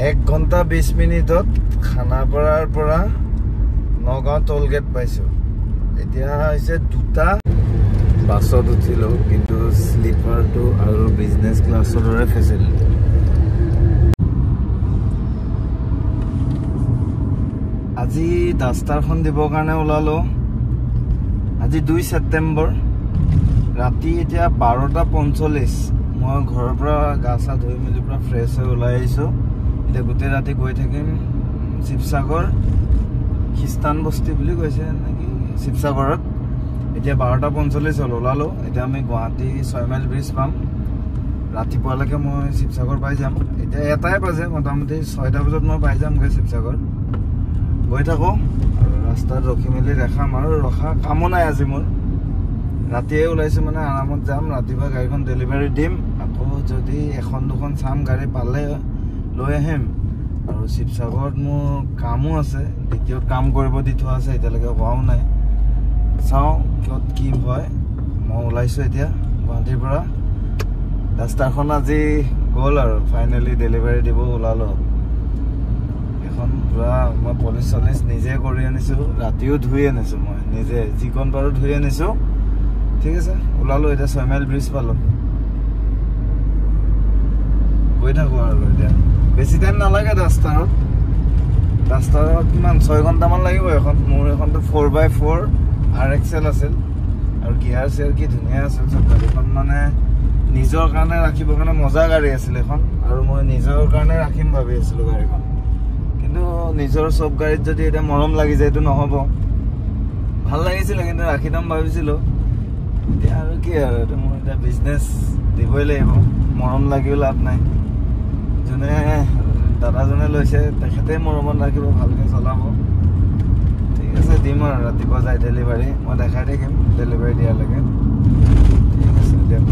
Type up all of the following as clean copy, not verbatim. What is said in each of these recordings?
1 ঘণ্টা 20 মিনিটত খানাপাৰাৰ পৰা নগাঁও টোল গেট পাইছো। এতিয়া হৈছে দুটা বাছত উঠিলো, কিন্তু স্লিপাৰটো আৰু বিজনেছ ক্লাছৰ দৰে ফেচিলিটি। আজি ডাষ্টাৰখন দিবৰ কাৰণে ওলালো। আজি 2 ছেপ্টেম্বৰ, ৰাতি এতিয়া 12:45। মই ঘৰৰ পৰা গা চা ধুই মেলি পৰা ফ্ৰেছ হৈ ওলাই আহিছোঁ। এতিয়া গোটেই ৰাতি গৈ থাকিম শিৱসাগৰ খ্ৰীষ্টান বস্তি বুলি কৈছে নেকি শিৱসাগৰত। এতিয়া 12:45 হ'ল, ওলালো। এতিয়া আমি গুৱাহাটী 6 মাইল ব্ৰিজ পাম। ৰাতিপুৱালৈকে মই শিৱসাগৰ পাই যাম। এতিয়া 1টাই বাজে, মোটামুটি 6টা বজাত মই পাই যামগৈ শিৱসাগৰ। গৈ থাকোঁ আৰু ৰাস্তাত ৰখি মেলি দেখাম, আৰু ৰখা কামো নাই আজি মোৰ। ৰাতিয়ে ওলাইছোঁ মানে আৰামত যাম। ৰাতিপুৱা গাড়ীখন ডেলিভাৰী দিম, আকৌ যদি 1-2খন চাম গাড়ী পালে লৈ আহিম। আৰু শিৱসাগৰত মোৰ কামো আছে, দ্বিতীয়ত কাম কৰিব দি থোৱা আছে, এতিয়ালৈকে হোৱাও নাই। চাওঁ কিয়ত কি হয়। মই ওলাইছোঁ এতিয়া গুৱাহাটীৰ পৰা। ডাষ্টাৰখন আজি গ'ল আৰু ফাইনেলি ডেলিভাৰী দিব ওলালোঁ। এখন পুৰা মই পলিচ নিজে কৰি আনিছোঁ, ৰাতিও ধুই আনিছোঁ, মই নিজে যিকণ পাৰোঁ ধুই আনিছোঁ। ঠিক আছে, ওলালোঁ। এতিয়া 6 মাইল ব্ৰিজ পালোঁ। গৈ থাকোঁ আৰু এতিয়া বেছি টাইম নালাগে ডাষ্টাৰত। কিমান 6 ঘণ্টামান লাগিব এখন। মোৰ এখনতো 4x4 RXL আছিল, আৰু গিয়াৰ চিয়াৰ কি ধুনীয়া আছিল চব। গাড়ীখন মানে নিজৰ কাৰণে ৰাখিবৰ কাৰণে মজা গাড়ী আছিল এখন, আৰু মই নিজৰ কাৰণে ৰাখিম ভাবি আছিলোঁ গাড়ীখন। কিন্তু নিজৰ চব গাড়ীত যদি এতিয়া মৰম লাগি যায় এইটো নহ'ব। ভাল লাগিছিলে কিন্তু ৰাখি দাম ভাবিছিলোঁ। এতিয়া আৰু কি আৰু, এইটো মোৰ এতিয়া বিজনেছ দিবই লাগিব, মৰম লাগিও লাভ নাই। যোনে দাদাজনে লৈছে তেখেতে মৰমত ৰাখিব, ভালকৈ চলাব। ঠিক আছে, দিম আৰু ৰাতিপুৱা যাই ডেলিভাৰী। মই দেখাই থাকিম ডেলিভাৰী দিয়ালৈকে। ঠিক আছে দিয়ক।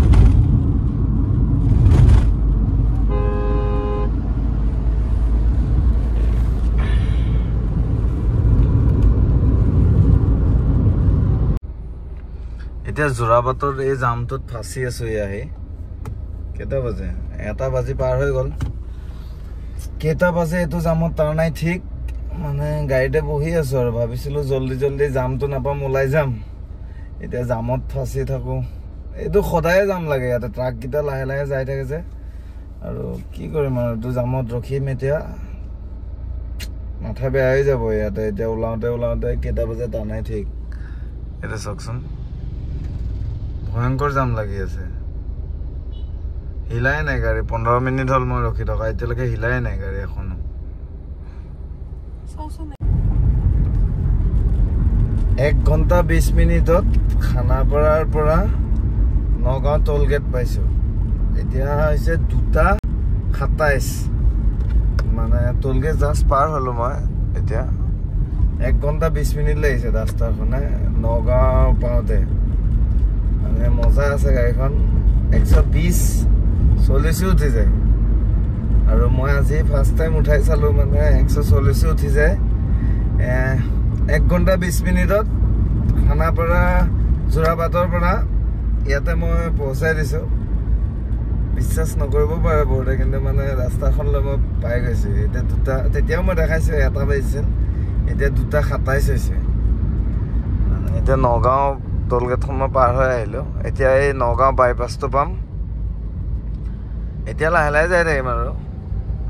এতিয়া যোৰাবাটৰ এই জামটোত ফাঁচি আছো। আহি কেইটা বাজে? 1টা বাজি পাৰ হৈ গ'ল। কেইটা বাজে এইটো জামত তাৰ নাই ঠিক। মানে গাড়ীতে বহি আছো আৰু ভাবিছিলোঁ জল্দি জামটো নাপাম, ওলাই যাম। এতিয়া জামত ফাঁচি থাকোঁ। এইটো সদায়ে জাম লাগে ইয়াতে, ট্ৰাককেইটা লাহে লাহে যাই থাকে যে। আৰু কি কৰিম আৰু, এইটো জামত ৰখিম এতিয়া। মাথা বেয়া হৈ যাব ইয়াতে। এতিয়া ওলাওঁতে কেইটা বাজে তাৰ নাই ঠিক। এতিয়া চাওকচোন, ভয়ংকৰ জাম লাগি আছে। হিলাই নাই গাড়ী। 15 মিনিট হ'ল মই ৰখি থকা, এতিয়ালৈকে হিলাই নাই গাড়ী এখনো। 1 ঘণ্টা 20 মিনিটত খানাপাৰাৰ পৰা নগাঁও টোল গেট পাইছোঁ। এতিয়া হৈছে 2:27। মানে টোল গেট জাষ্ট পাৰ হ'লোঁ মই। এতিয়া 1 ঘণ্টা 20 মিনিট লাগিছে ৰাস্তাখনে নগাঁও পাওঁতে। মানে মজা আছে গাড়ীখন। 120-40 উঠি যায়। আৰু মই আজি ফাৰ্ষ্ট টাইম উঠাই চালোঁ, মানে 140 উঠি যায়। 1 ঘণ্টা 20 মিনিটত খানাপাৰা যোৰাবাটৰ পৰা ইয়াতে মই পহুচাই দিছোঁ। বিশ্বাস নকৰিব পাৰে বহুতে, কিন্তু মানে ৰাস্তাখনলৈ মই পাই গৈছোঁ। এতিয়া তেতিয়াও মই দেখাইছোঁ 1টা বাজিছিল, এতিয়া 2:27 হৈছে। এতিয়া নগাঁও টোল গেটখন মই পাৰ হৈ আহিলোঁ। এতিয়া এই নগাঁও বাইপাছটো পাম। এতিয়া লাহে লাহে যাই থাকিম আৰু,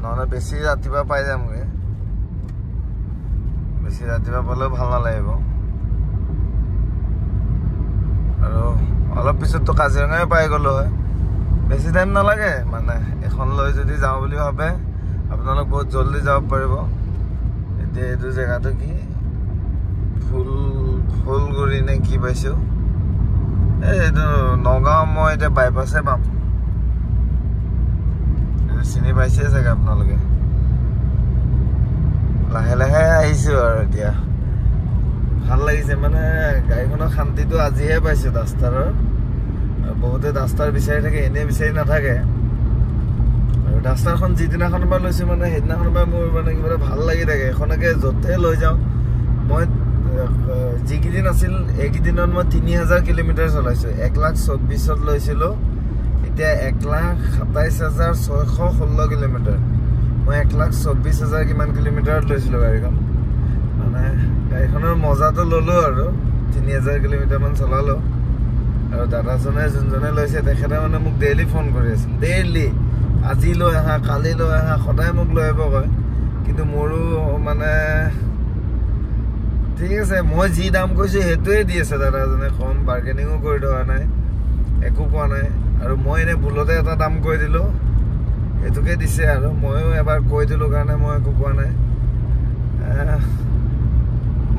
নহ'লে বেছি ৰাতিপুৱা পাই যামগৈ। বেছি ৰাতিপুৱা পালেও ভাল নালাগিব। আৰু অলপ পিছততো কাজিৰঙাই পাই গ'লো হয়। বেছি টাইম নালাগে, মানে এখন লৈ যদি যাওঁ বুলি ভাবে আপোনালোক বহুত জল্দি যাব পাৰিব। এতিয়া এইটো জেগাটো কি, ফুলগুৰি নে কি পাইছোঁ। এইটো নগাঁও মই এতিয়া বাইপাছে পাম। চিনি পাইছে চাগে আপোনালোকে। লাহে লাহে আহিছোঁ আৰু এতিয়া ভাল লাগিছে। মানে গাড়ীখনৰ শান্তিটো আজিহে পাইছোঁ ডাষ্টাৰৰ। বহুতে ডাষ্টাৰ বিচাৰি থাকে, এনেই বিচাৰি নাথাকে। আৰু ডাষ্টাৰখন যিদিনাখনৰ পৰা লৈছোঁ, মানে সেইদিনাখনৰ পৰা মোৰ মানে কিবা এটা ভাল লাগি থাকে। এখনকে য'তে লৈ যাওঁ। মই যিকেইদিন আছিল এইকেইদিনত মই 3000 কিলোমিটাৰ চলাইছোঁ। 1,24,000 লৈছিলোঁ, এতিয়া 1,27,616 কিলোমিটাৰ। মই 1,24,000 কিমান কিলোমিটাৰত লৈছিলোঁ গাড়ীখন মানে গাড়ীখনৰ মজাটো ল'লোঁ আৰু 3,000 কিলোমিটাৰমান চলালোঁ আৰু দাদাজনে যোনজনে লৈছে তেখেতে মানে মোক ডেইলি ফোন কৰি আছিল ডেইলি আজি লৈ আহা কালি লৈ আহা সদায় মোক লৈ আহিব কয় কিন্তু মোৰো মানে ঠিক আছে মই যি দাম কৈছোঁ সেইটোৱে দি আছে দাদাজনে কম বাৰ্গেনিঙো কৰি থকা নাই একো কোৱা নাই আৰু মই এনে ভুলতে এটা দাম কৈ দিলোঁ এইটোকে দিছে আৰু ময়ো এবাৰ কৈ দিলোঁ কাৰণে মই একো কোৱা নাই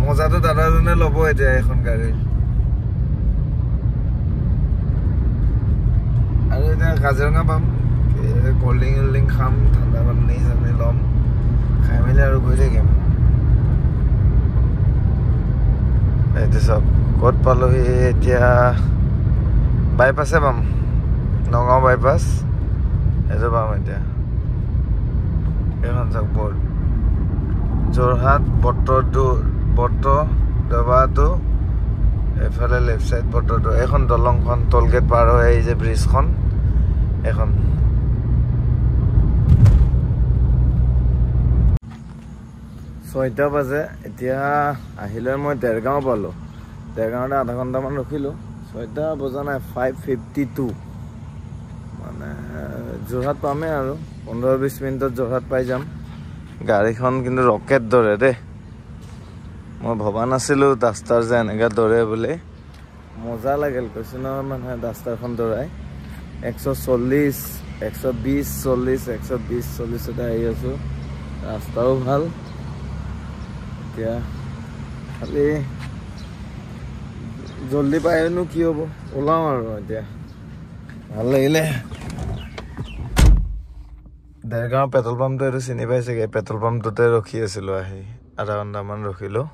মজাটো দাদাজনে ল'ব এতিয়া এখন গাড়ী আৰু এতিয়া কাজিৰঙা পাম কল্ড ড্ৰিংক খাম ঠাণ্ডা পানী চানি ল'ম খাই মেলি আৰু গৈ থাকিম এইটো চব ক'ত পালোহি এতিয়া বাইপাছে পাম নগাঁও বাইপাছ এইটো পাম এতিয়া এইখন চাওক বৰ্ড যোৰহাট বটদবাটো এইফালে লেফ্ট চাইড বটৰটো এইখন দলংখন টোলগেট পাৰ হৈ আহি যে ব্ৰিজখন এইখন 6টা বাজে এতিয়া আহিলে মই দেৰগাঁও পালোঁ দেৰগাঁৱতে আধা ঘণ্টামান ৰখিলোঁ 6টা বজা নাই 5:52 মানে যোৰহাট পামেই আৰু 15-20 মিনিটত যোৰহাট পাই যাম গাড়ীখন কিন্তু ৰকেট দৌৰে দেই মই ভবা নাছিলোঁ ডাষ্টাৰ যে এনেকৈ দৌৰে বুলি মজা লাগিল কৈছোঁ নহয় মানে ডাষ্টাৰখন দৌৰাই 140 120 40 120 40তে আহি আছোঁ ৰাস্তাও ভাল এতিয়া খালি জলদি পায়নো কি হ'ব ওলাওঁ আৰু এতিয়া ভাল লাগিলে দেৰগাঁও পেট্ৰল পাম্পটো এইটো চিনি পাইছেগৈ পেট্ৰল পাম্পটোতে ৰখি আছিলোঁ আহি আধা ঘণ্টামান ৰখিলোঁ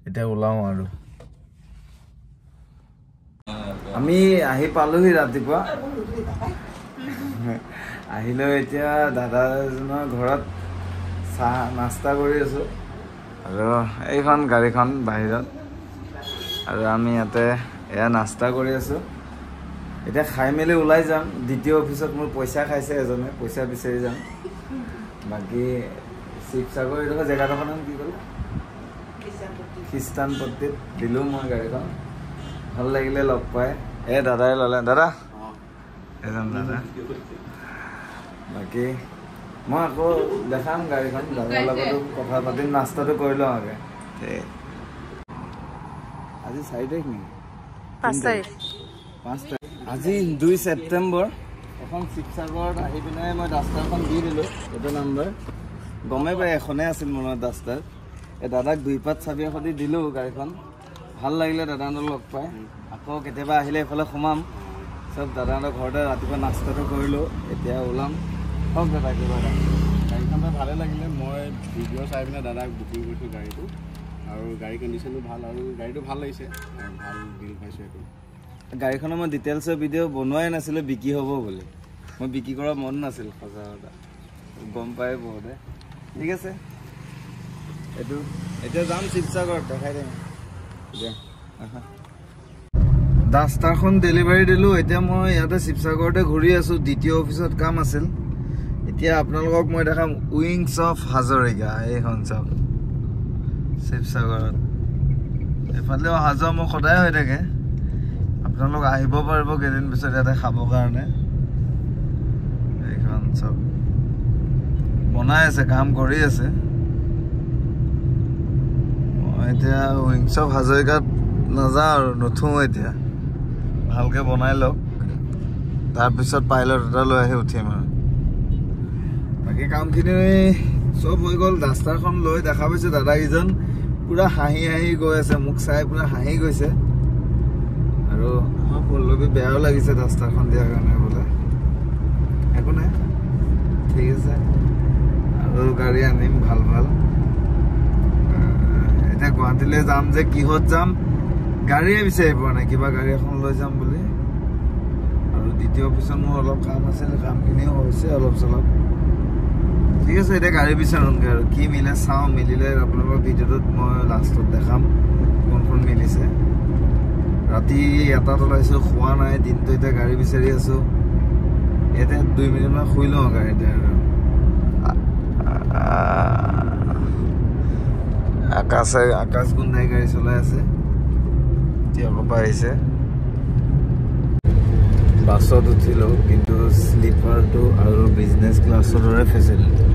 এতিয়া ওলাওঁ আৰু আমি আহি পালোহি ৰাতিপুৱা আহিলোঁ এতিয়া দাদাজনৰ ঘৰত চাহ নাস্তা কৰি আছোঁ আৰু এইখন গাড়ীখন বাহিৰত আৰু আমি ইয়াতে এয়া নাস্তা কৰি আছোঁ এতিয়া খাই মেলি ওলাই যাম দ্বিতীয় অফিচত মোৰ পইচা খাইছে এজনে পইচা বিচাৰি যাম বাকী শিৱসাগৰ এইডোখৰ জেগাডোখৰ নাম কি ক'লে খ্ৰীষ্টানপট্টিত দিলোঁ মই গাড়ীখন ভাল লাগিলে লগ পাই দাদাই ল'লে দাদা এজন দাদা বাকী মই আকৌ দেখাম গাড়ীখন দাদাৰ লগতো কথা পাতিম নাস্তাটো কৰি লওঁ আগে আজি 4 তাৰিখ নেকি 5 তাৰিখ আজি 2 ছেপ্টেম্বৰ এখন শিৱসাগৰত আহি পিনে মই ডাষ্টাৰখন দি দিলোঁ এইটো নাম্বাৰ গমেই পাই এখনেই আছিল মনত ডাষ্টাৰ দাদাক 2 পাত চাবি সৈতে দিলোঁ গাড়ীখন ভাল লাগিলে দাদাহঁতক লগ পাই আকৌ কেতিয়াবা আহিলে এইফালে সোমাম চব দাদাহঁতৰ ঘৰতে ৰাতিপুৱা নাস্তাটো কৰিলোঁ এতিয়া ওলাম হওক দাদা কিবা গাড়ীখনটো ভালে লাগিলে মই ভিডিঅ' চাই পিনে দাদাক বুকিং কৰিছোঁ গাড়ীটো আৰু গাড়ী কণ্ডিশ্যনটো ভাল আৰু গাড়ীটো ভাল লাগিছে ভাল ডিল পাইছোঁ এইটো গাড়ীখনৰ মই ডিটেইলছৰ ভিডিঅ' বনোৱাই নাছিলোঁ বিক্ৰী হ'ব বুলি মই বিক্ৰী কৰা মন নাছিল সঁচা কথা গম পাই বহুতে ঠিক আছে এইটো এতিয়া যাম শিৱসাগৰত দেখাই দিম ডাষ্টাৰখন ডেলিভাৰী দিলোঁ এতিয়া মই ইয়াতে শিৱসাগৰতে ঘূৰি আছোঁ দ্বিতীয় অফিচত কাম আছিল এতিয়া আপোনালোকক মই দেখাম উইংছ অফ হাজৰিকা এইখন চাওক শিৱসাগৰত এইফালে অহা যোৱা মোৰ সদায় হৈ থাকে আপোনালোক আহিব পাৰিব কেইদিন পিছত ইয়াতে খাবৰ কাৰণে এইখন চব বনাই আছে কাম কৰি আছে মই এতিয়া উইংছ অফ হাজৰিকাত নাযাওঁ আৰু নুঠোঁ এতিয়া ভালকৈ বনাই লওক তাৰপিছত পাইলট এটা লৈ আহি উঠিম আৰু বাকী কামখিনি চব হৈ গ'ল ডাষ্টাৰখন লৈ দেখা পাইছোঁ দাদাকেইজন পুৰা হাঁহি হাঁহি গৈ আছে মোক চাই পুৰা হাঁহি গৈছে আৰু আমাৰ পল্লৱী বেয়াও লাগিছে ডাষ্টাৰখন দিয়াৰ কাৰণে বোলে একো নাই ঠিক আছে আৰু গাড়ী আনিম ভাল ভাল এতিয়া গুৱাহাটীলৈ যাম যে কিহত যাম গাড়ীয়ে বিচাৰি পোৱা নাই কিবা গাড়ী এখন লৈ যাম বুলি আৰু দ্বিতীয় অফিচত মোৰ অলপ কাম আছিল কামখিনিও হৈছে অলপ চলপ ঠিক আছে এতিয়া গাড়ী বিচাৰোঁগৈ আৰু কি মিলে চাওঁ মিলিলে আপোনালোকৰ ভিডিঅ'টোত মই লাষ্টত দেখাম কোনখন মিলিছে ৰাতি 1টাত ওলাইছোঁ খোৱা নাই দিনটো এতিয়া গাড়ী বিচাৰি আছোঁ এতিয়া 2 মিনিটমান শুই লওঁ গাড়ীতে আৰু আকাশ গুন্ধাই গাড়ী চলাই আছে এতিয়া ক'ব আহিছে বাছত উঠিলোঁ কিন্তু স্লিপাৰটো আৰু বিজনেছ ক্লাছৰ দৰে ফেচিলিটি